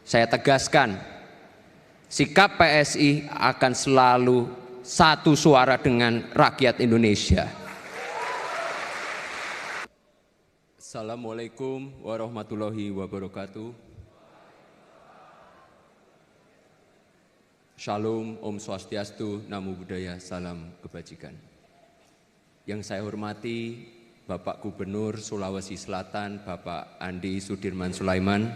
Saya tegaskan, sikap PSI akan selalu satu suara dengan rakyat Indonesia. Assalamualaikum warahmatullahi wabarakatuh. Shalom, Om Swastiastu, Namo Buddhaya, salam kebajikan. Yang saya hormati Bapak Gubernur Sulawesi Selatan, Bapak Andi Sudirman Sulaiman.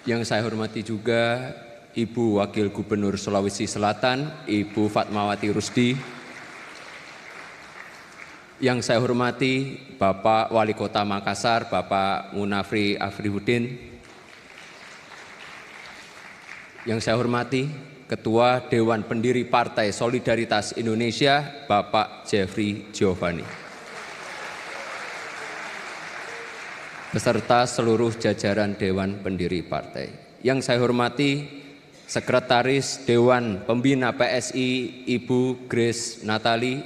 Yang saya hormati juga Ibu Wakil Gubernur Sulawesi Selatan, Ibu Fatmawati Rusdi. Yang saya hormati Bapak Wali Kota Makassar, Bapak Munafri Afrihuddin. Yang saya hormati Ketua Dewan Pendiri Partai Solidaritas Indonesia, Bapak Jeffrey Giovanni. Beserta seluruh jajaran Dewan Pendiri Partai. Yang saya hormati Sekretaris Dewan Pembina PSI, Ibu Grace Natali,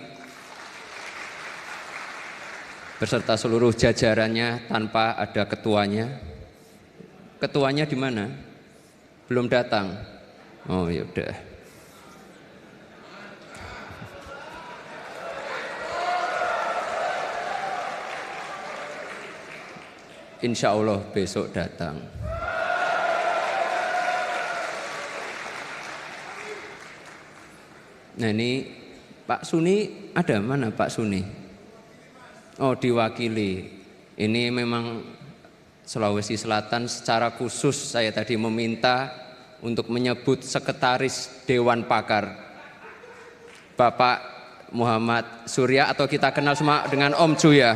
beserta seluruh jajarannya tanpa ada ketuanya. Ketuanya di mana? Belum datang. Oh ya udah. Insya Allah besok datang. Nah ini Pak Suni ada, mana Pak Suni? Oh diwakili. Ini memang Sulawesi Selatan secara khusus saya tadi meminta untuk menyebut Sekretaris Dewan Pakar Bapak Muhammad Surya, atau kita kenal semua dengan Om Ju ya.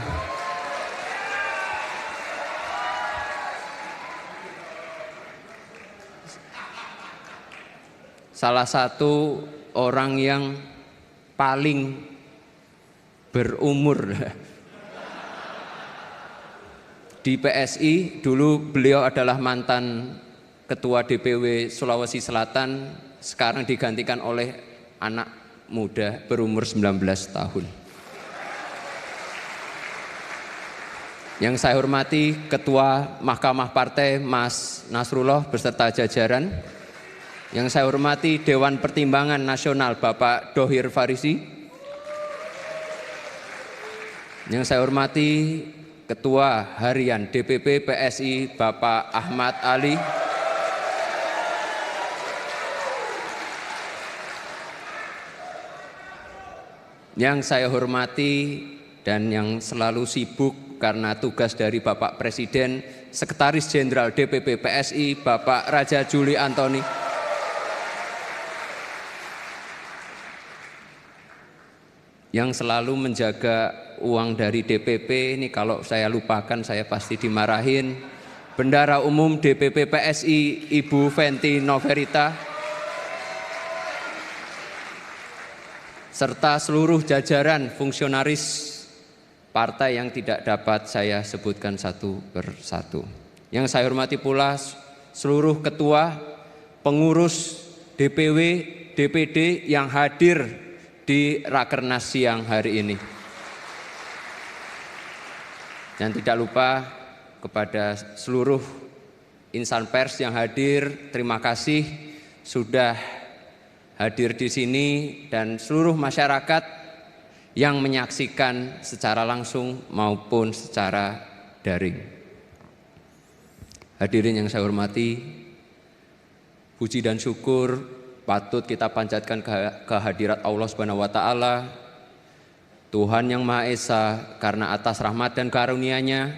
Salah satu orang yang paling berumur di PSI. Dulu beliau adalah mantan Ketua DPW Sulawesi Selatan, sekarang digantikan oleh anak muda berumur 19 tahun. Yang saya hormati Ketua Mahkamah Partai Mas Nasrullah beserta jajaran. Yang saya hormati Dewan Pertimbangan Nasional Bapak Dhohir Farisi. Yang saya hormati Ketua Harian DPP PSI Bapak Ahmad Ali. Yang saya hormati dan yang selalu sibuk karena tugas dari Bapak Presiden, Sekretaris Jenderal DPP PSI Bapak Raja Juli Antoni. Yang selalu menjaga uang dari DPP, ini kalau saya lupakan saya pasti dimarahin. Bendara Umum DPP PSI Ibu Fenty Noverita, serta seluruh jajaran fungsionaris partai yang tidak dapat saya sebutkan satu persatu. Yang saya hormati pula seluruh ketua, pengurus DPW, DPD yang hadir di Rakernas siang hari ini. Dan tidak lupa kepada seluruh insan pers yang hadir, terima kasih sudah hadir di sini, dan seluruh masyarakat yang menyaksikan secara langsung maupun secara daring. Hadirin yang saya hormati, puji dan syukur patut kita panjatkan kehadirat Allah Subhanahu wa Ta'ala, Tuhan yang Maha Esa, karena atas rahmat dan karunia-Nya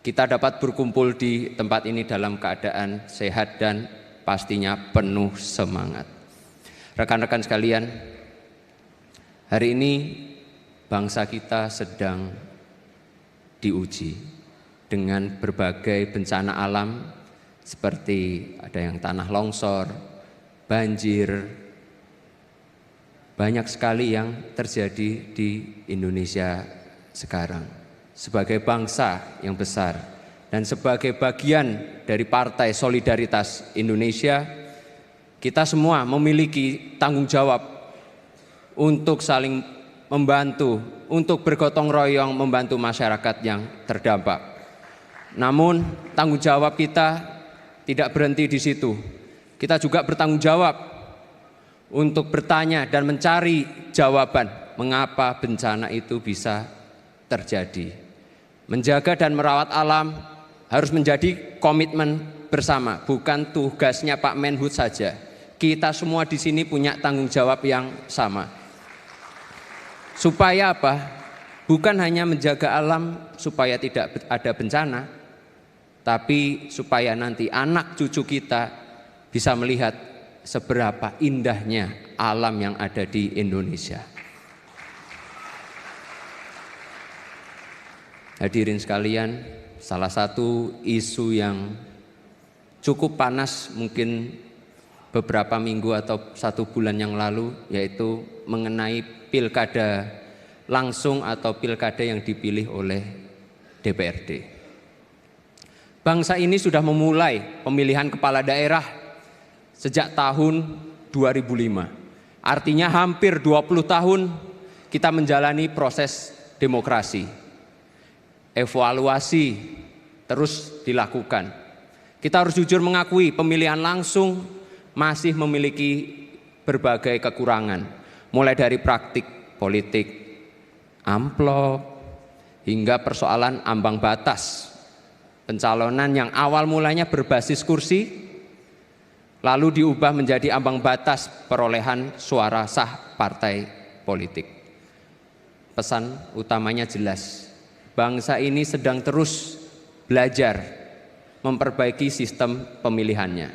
kita dapat berkumpul di tempat ini dalam keadaan sehat dan pastinya penuh semangat. Rekan-rekan sekalian, hari ini bangsa kita sedang diuji dengan berbagai bencana alam, seperti ada yang tanah longsor, banjir, banyak sekali yang terjadi di Indonesia sekarang. Sebagai bangsa yang besar dan sebagai bagian dari Partai Solidaritas Indonesia, kita semua memiliki tanggung jawab untuk saling membantu, untuk bergotong royong membantu masyarakat yang terdampak. Namun tanggung jawab kita tidak berhenti di situ. Kita juga bertanggung jawab untuk bertanya dan mencari jawaban mengapa bencana itu bisa terjadi. Menjaga dan merawat alam harus menjadi komitmen bersama, bukan tugasnya Pak Menhub saja. Kita semua di sini punya tanggung jawab yang sama. Supaya apa? Bukan hanya menjaga alam supaya tidak ada bencana, tapi supaya nanti anak cucu kita bisa melihat seberapa indahnya alam yang ada di Indonesia. Hadirin sekalian, salah satu isu yang cukup panas mungkin beberapa minggu atau 1 bulan yang lalu, yaitu mengenai pilkada langsung atau pilkada yang dipilih oleh DPRD. Bangsa ini sudah memulai pemilihan kepala daerah sejak tahun 2005. Artinya hampir 20 tahun kita menjalani proses demokrasi. Evaluasi terus dilakukan. Kita harus jujur mengakui pemilihan langsung masih memiliki berbagai kekurangan. Mulai dari praktik politik amplop hingga persoalan ambang batas pencalonan yang awal mulanya berbasis kursi lalu diubah menjadi ambang batas perolehan suara sah partai politik. Pesan utamanya jelas, bangsa ini sedang terus belajar memperbaiki sistem pemilihannya.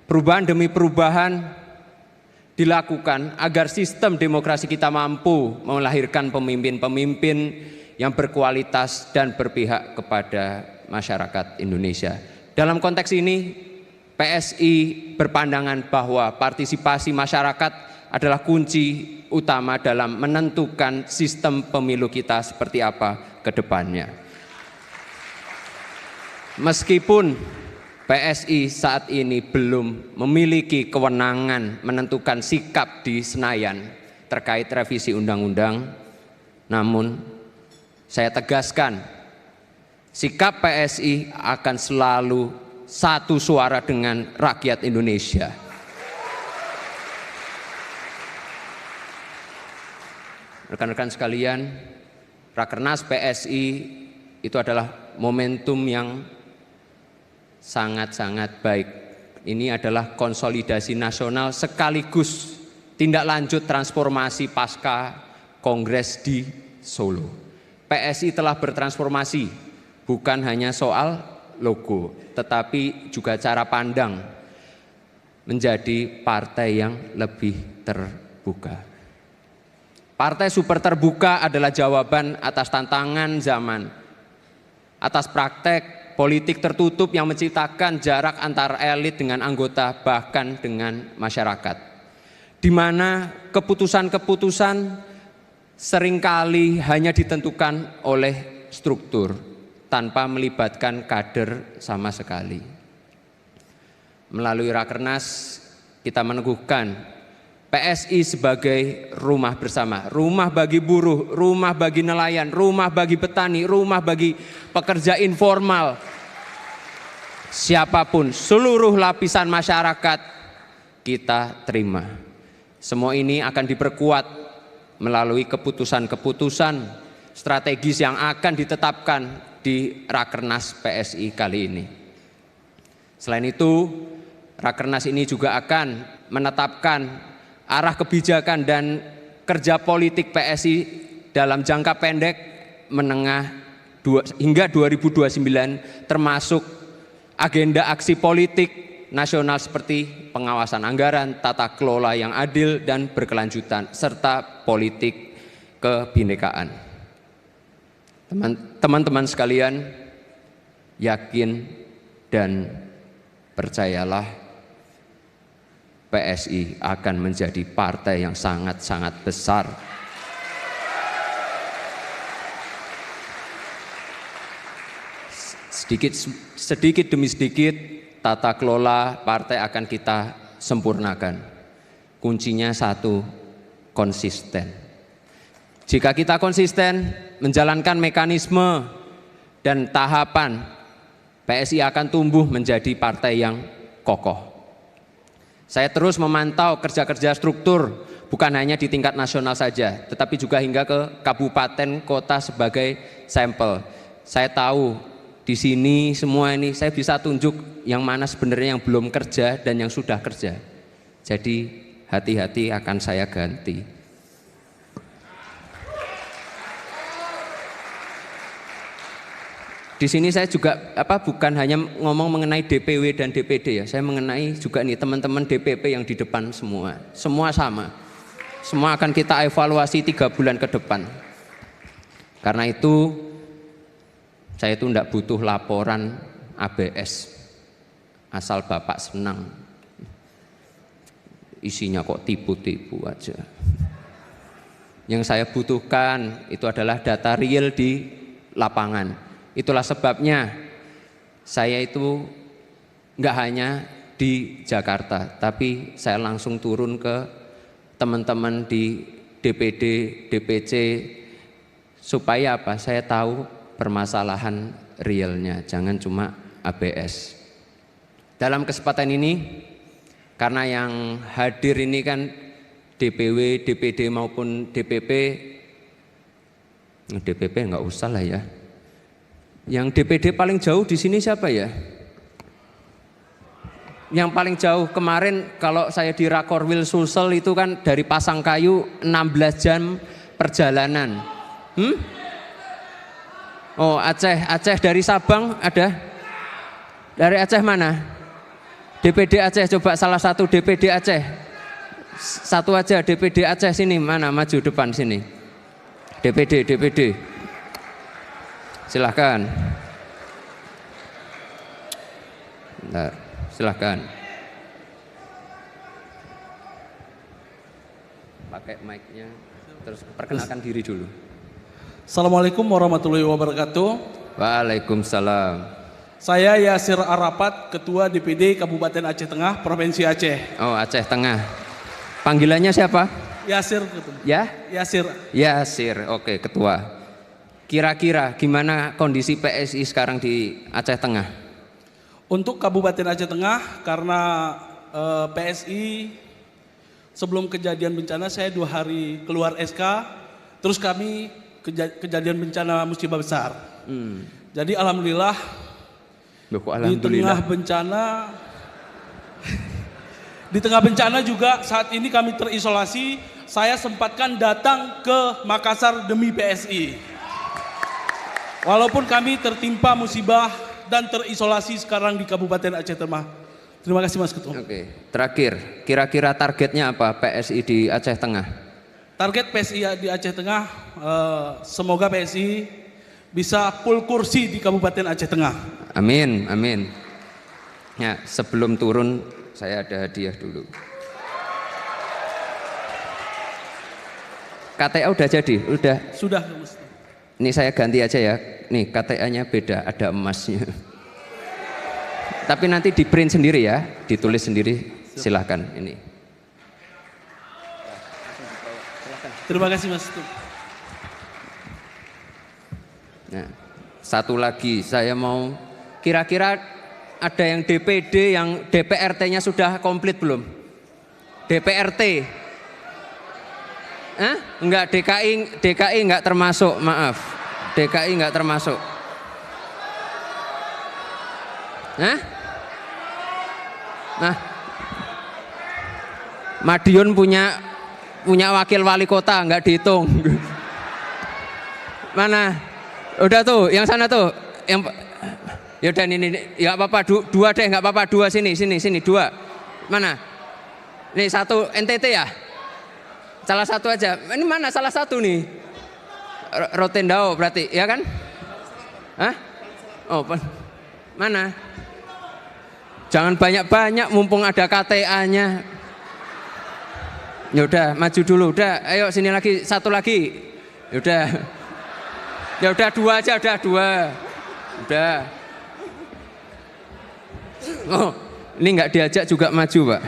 Perubahan demi perubahan dilakukan agar sistem demokrasi kita mampu melahirkan pemimpin-pemimpin yang berkualitas dan berpihak kepada masyarakat Indonesia. Dalam konteks ini, PSI berpandangan bahwa partisipasi masyarakat adalah kunci utama dalam menentukan sistem pemilu kita seperti apa ke depannya. Meskipun PSI saat ini belum memiliki kewenangan menentukan sikap di Senayan terkait revisi undang-undang, namun saya tegaskan sikap PSI akan selalu satu suara dengan rakyat Indonesia. Rekan-rekan sekalian, Rakernas PSI itu adalah momentum yang sangat-sangat baik. Ini adalah konsolidasi nasional sekaligus tindak lanjut transformasi pasca Kongres di Solo. PSI telah bertransformasi, bukan hanya soal logo, tetapi juga cara pandang menjadi partai yang lebih terbuka. Partai super terbuka adalah jawaban atas tantangan zaman, atas praktek politik tertutup yang menciptakan jarak antara elit dengan anggota bahkan dengan masyarakat, di mana keputusan-keputusan seringkali hanya ditentukan oleh struktur tanpa melibatkan kader sama sekali. Melalui Rakernas kita meneguhkan PSI sebagai rumah bersama, rumah bagi buruh, rumah bagi nelayan, rumah bagi petani, rumah bagi pekerja informal. Siapapun, seluruh lapisan masyarakat kita terima. Semua ini akan diperkuat melalui keputusan-keputusan strategis yang akan ditetapkan di Rakernas PSI kali ini. Selain itu, Rakernas ini juga akan menetapkan arah kebijakan dan kerja politik PSI dalam jangka pendek menengah hingga 2029, termasuk agenda aksi politik nasional seperti pengawasan anggaran, tata kelola yang adil dan berkelanjutan, serta politik kebinekaan. Teman-teman sekalian, yakin dan percayalah, PSI akan menjadi partai yang sangat-sangat besar. Sedikit demi sedikit tata kelola partai akan kita sempurnakan. Kuncinya satu, konsisten. Jika kita konsisten menjalankan mekanisme dan tahapan PSI akan tumbuh menjadi partai yang kokoh. Saya terus memantau kerja-kerja struktur, bukan hanya di tingkat nasional saja, tetapi juga hingga ke kabupaten kota sebagai sampel. Saya tahu di sini semua ini saya bisa tunjuk yang mana sebenarnya yang belum kerja dan yang sudah kerja. Jadi hati-hati akan saya ganti. Di sini saya juga bukan hanya ngomong mengenai DPW dan DPD ya, saya mengenai juga nih teman-teman DPP yang di depan semua. Semua sama. Semua akan kita evaluasi 3 bulan ke depan. Karena itu saya itu tidak butuh laporan ABS. Asal Bapak senang. Isinya kok tipu-tipu aja. Yang saya butuhkan itu adalah data real di lapangan. Itulah sebabnya saya itu nggak hanya di Jakarta, tapi saya langsung turun ke teman-teman di DPD, DPC, supaya apa? Saya tahu permasalahan realnya, jangan cuma ABS. Dalam kesempatan ini, karena yang hadir ini kan DPW, DPD maupun DPP, DPP nggak usah lah ya. Yang DPD paling jauh di sini siapa ya? Yang paling jauh kemarin kalau saya di Rakorwil Sulsel itu kan dari Pasangkayu 16 jam perjalanan. Oh Aceh dari Sabang ada? Dari Aceh mana? DPD Aceh, coba salah satu DPD Aceh. Satu aja DPD Aceh sini, mana maju depan sini. DPD. Silahkan. Bentar, silahkan. Pakai mic-nya, terus perkenalkan diri dulu. Assalamualaikum warahmatullahi wabarakatuh. Waalaikumsalam. Saya Yasir Arapat, Ketua DPD Kabupaten Aceh Tengah, Provinsi Aceh. Oh, Aceh Tengah. Panggilannya siapa? Yasir. Ya? Yasir. Oke, Ketua. Kira-kira gimana kondisi PSI sekarang di Aceh Tengah? Untuk Kabupaten Aceh Tengah, karena PSI sebelum kejadian bencana saya 2 hari keluar SK, terus kami kejadian bencana musibah besar. Jadi alhamdulillah, di tengah bencana juga saat ini kami terisolasi. Saya sempatkan datang ke Makassar demi PSI. Walaupun kami tertimpa musibah dan terisolasi sekarang di Kabupaten Aceh Tengah. Terima kasih Mas Ketua. Oke, terakhir, kira-kira targetnya apa PSI di Aceh Tengah? Target PSI di Aceh Tengah, semoga PSI bisa full kursi di Kabupaten Aceh Tengah. Amin. Ya, sebelum turun saya ada hadiah dulu. KTA udah jadi? Udah. Sudah. Ini saya ganti aja ya. Nih KTA-nya beda, ada emasnya. Tapi nanti di print sendiri ya, ditulis sendiri. Silahkan ini. Terima kasih Mas. Nah, satu lagi saya mau, kira-kira ada yang DPD yang DPRT-nya sudah komplit belum? DPRT? Enggak, DKI enggak termasuk, maaf. DKI enggak termasuk. Nah, Madiun punya wakil wali kota enggak dihitung. Mana? Udah tuh, yang sana tuh, yang ya udah ini ya apa-apa, dua deh, enggak apa-apa, dua sini dua. Mana? Nih satu NTT ya? Salah satu aja. Ini mana salah satu nih? Rotendao berarti, ya kan? Hah? Oh, mana? Jangan banyak-banyak mumpung ada KTA-nya. Ya udah, maju dulu. Udah, ayo sini lagi, satu lagi. Ya udah. Ya udah, dua aja, udah dua. Udah. Oh, ini nggak diajak juga maju, Pak.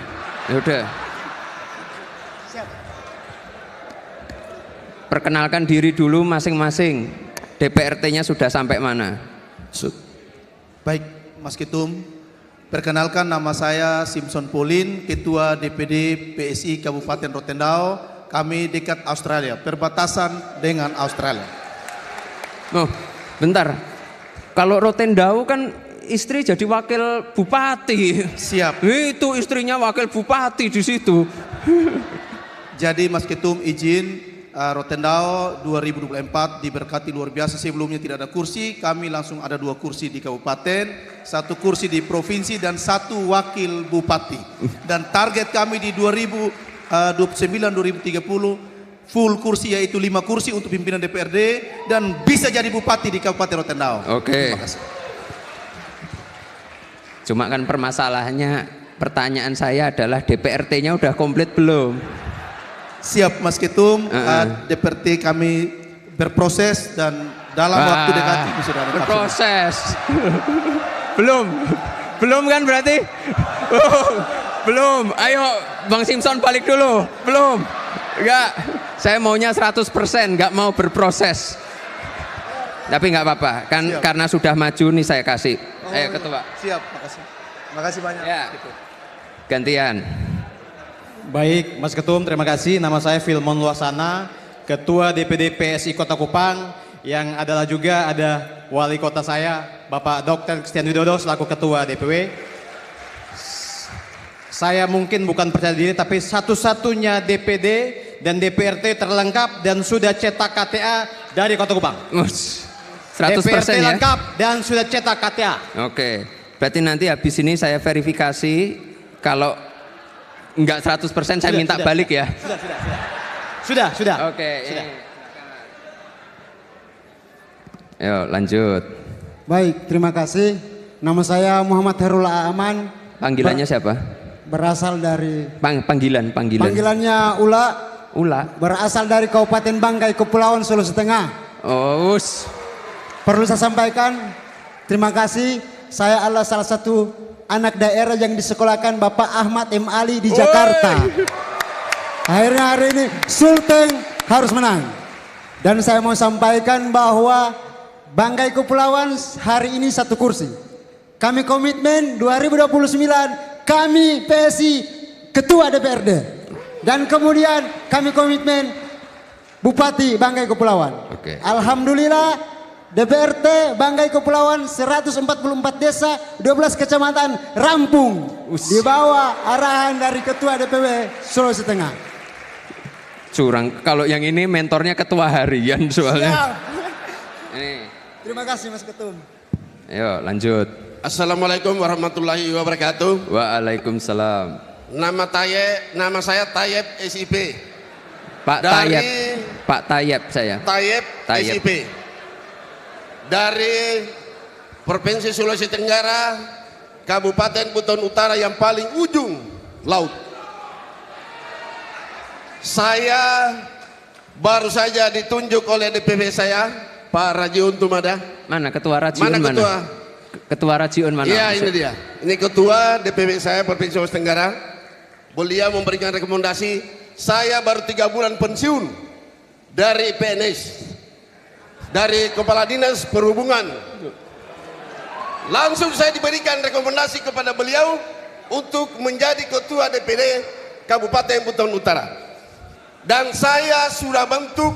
Ya udah. Perkenalkan diri dulu masing-masing. DPRT-nya sudah sampai mana? Baik, Mas Ketum. Perkenalkan, nama saya Simpson Pauline, Ketua DPD PSI Kabupaten Rotendao. Kami dekat Australia, perbatasan dengan Australia. Oh, bentar. Kalau Rotendao kan istri jadi wakil bupati. Siap. Itu istrinya wakil bupati di situ. Jadi Mas Ketum izin, Rotendao 2024 diberkati luar biasa. Sebelumnya tidak ada kursi, kami langsung ada 2 kursi di kabupaten, 1 kursi di provinsi dan 1 wakil bupati. Dan target kami di 2029-2030 full kursi, yaitu 5 kursi untuk pimpinan DPRD dan bisa jadi bupati di Kabupaten Rotendao. Oke. Terima kasih. Cuma kan permasalahannya, pertanyaan saya adalah DPRT-nya udah komplit belum? Siap Mas Ketum, DPRT kami berproses dan dalam waktu dekat ini sudah ada. Berproses. Belum kan berarti? Belum. Ayo Bang Simpson balik dulu. Belum. Enggak. Saya maunya 100%, enggak mau berproses. Tapi enggak apa-apa, kan siap. Karena sudah maju nih saya kasih. Ayo Ketua. Siap, makasih. Makasih banyak. Ya. Gantian. Baik, Mas Ketum, terima kasih. Nama saya Filmon Luasana, Ketua DPD PSI Kota Kupang, yang adalah juga ada wali kota saya, Bapak Dr. Christian Widodo selaku Ketua DPW. Saya mungkin bukan percaya diri, tapi satu-satunya DPD dan DPRT terlengkap dan sudah cetak KTA dari Kota Kupang. 100% DPRT ya? lengkap dan sudah cetak KTA. Oke, berarti nanti habis ini saya verifikasi, kalau enggak 100% saya minta balik ya. Sudah. Oke. Ayo lanjut. Baik, terima kasih. Nama saya Muhammad Herul Aman. Panggilannya siapa? Berasal dari Panggilan. Panggilannya Ula. Berasal dari Kabupaten Banggai, Kepulauan Sulawesi Tengah. Oh. Perlu saya sampaikan, terima kasih. Saya adalah salah satu anak daerah yang disekolahkan Bapak Ahmad M. Ali di Jakarta. Akhirnya hari ini Sulteng harus menang. Dan saya mau sampaikan bahwa Banggai Kepulauan hari ini 1 kursi. Kami komitmen 2029 kami PSI Ketua DPRD. Dan kemudian kami komitmen Bupati Banggai Kepulauan. Oke. Alhamdulillah DPRT Banggai Kepulauan 144 desa, 12 kecamatan rampung di bawah arahan dari Ketua DPW Sulawesi Tengah. Curang, kalau yang ini mentornya ketua harian soalnya. Siap. Ini. Terima kasih Mas Ketum. Ayo lanjut. Assalamualaikum warahmatullahi wabarakatuh. Waalaikumsalam. Nama saya Tayyip SIP. Pak Tayyip saya. Tayyip SIP. Dari Provinsi Sulawesi Tenggara, Kabupaten Buton Utara yang paling ujung laut. Saya baru saja ditunjuk oleh DPW saya, Pak Rajiun Tumada. Mana Ketua Rajiun mana? Ketua? Ketua Rajiun mana? Iya, ini dia. Ini Ketua DPW saya Provinsi Sulawesi Tenggara. Beliau memberikan rekomendasi. Saya baru 3 bulan pensiun dari PNS. Dari Kepala Dinas Perhubungan. Langsung saya diberikan rekomendasi kepada beliau untuk menjadi Ketua DPD Kabupaten Buton Utara. Dan saya sudah bentuk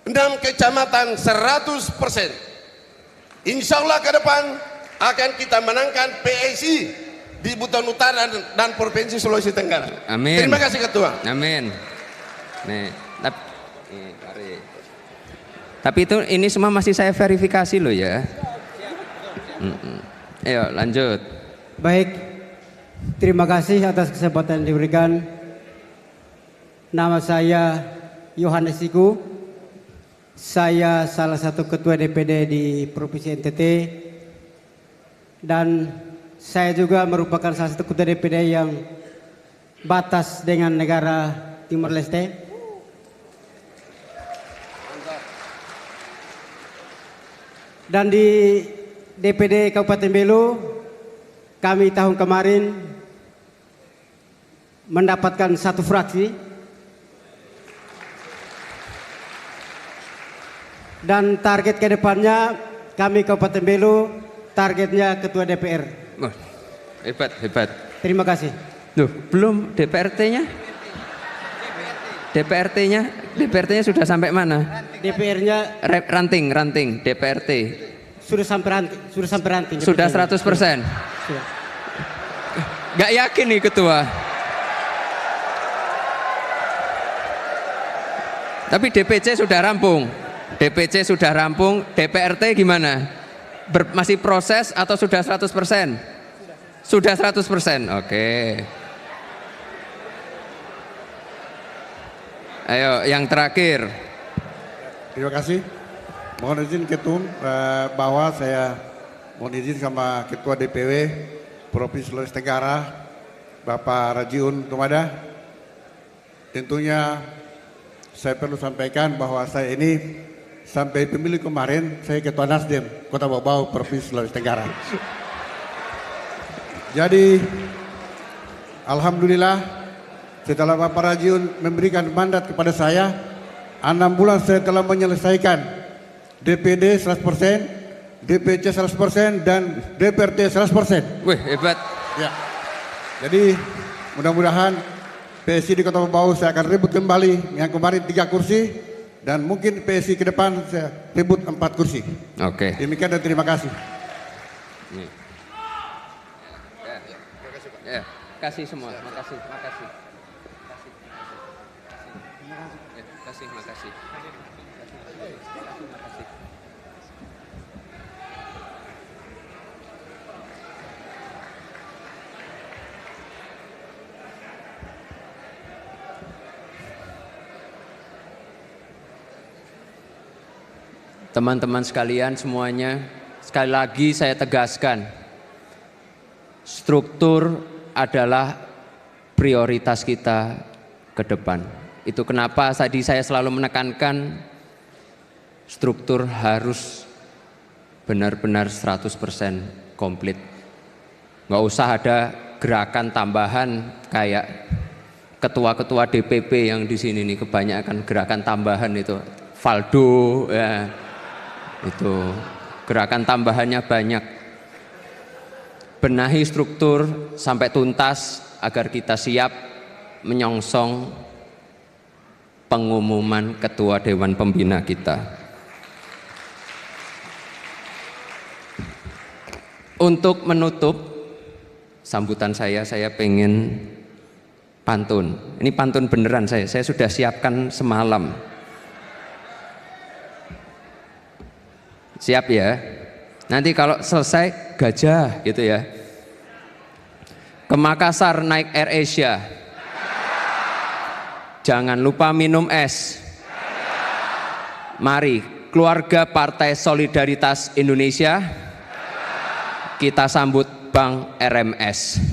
6 kecamatan 100%. Insya Allah ke depan akan kita menangkan PSI di Buton Utara dan Provinsi Sulawesi Tenggara. Amin. Terima kasih Ketua. Amin. Nih, tapi itu ini semua masih saya verifikasi loh ya. Ayo lanjut. Baik, terima kasih atas kesempatan yang diberikan. Nama saya Yohanes Siku. Saya salah satu ketua DPD di Provinsi NTT. Dan saya juga merupakan salah satu ketua DPD yang batas dengan negara Timor Leste. Dan di DPD Kabupaten Belu, kami tahun kemarin mendapatkan 1 fraksi. Dan target ke depannya kami Kabupaten Belu targetnya ketua DPR. Wah, hebat, hebat. Terima kasih. Loh, belum DPRT-nya? DPRT-nya sudah sampai mana? DPR-nya Ranting, DPRT. sudah sampai ranting. Sudah 100%. Sudah. Gak yakin nih ketua. Tapi DPC sudah rampung. DPRT gimana? Masih proses atau sudah 100%? Sudah 100%. Oke. Ayo yang terakhir. Terima kasih. Mohon izin Ketum bahwa saya mohon izin sama Ketua DPW Provinsi Sulawesi Tenggara Bapak Rajiun Tumada. Tentunya saya perlu sampaikan bahwa saya ini sampai pemilu kemarin saya Ketua Nasdem Kota Bau-Bau Provinsi Sulawesi Tenggara. Jadi alhamdulillah setelah Bapak Rajiun memberikan mandat kepada saya 6 bulan saya telah menyelesaikan DPD 100%, DPC 100% dan DPRT 100%. Wih, hebat. Ya. Jadi mudah-mudahan PSI di Kota Bau saya akan rebut kembali yang kemarin 3 kursi dan mungkin PSI ke depan saya rebut 4 kursi. Oke. Demikian dan terima kasih. Ya, kasih semua. Makasih. Makasih. Teman-teman sekalian semuanya, sekali lagi saya tegaskan, struktur adalah prioritas kita ke depan. Itu kenapa tadi saya selalu menekankan struktur harus benar-benar 100% komplit. Nggak usah ada gerakan tambahan kayak ketua-ketua DPP yang di sini nih, kebanyakan gerakan tambahan itu Valdo ya. Itu gerakan tambahannya banyak. Benahi struktur sampai tuntas agar kita siap menyongsong pengumuman ketua Dewan Pembina kita. Untuk menutup sambutan saya pengen pantun. Ini pantun beneran saya sudah siapkan semalam. Siap ya? Nanti kalau selesai gajah gitu ya. Ke Makassar naik Air Asia. Jangan lupa minum es. Mari keluarga Partai Solidaritas Indonesia kita sambut Bank RMS.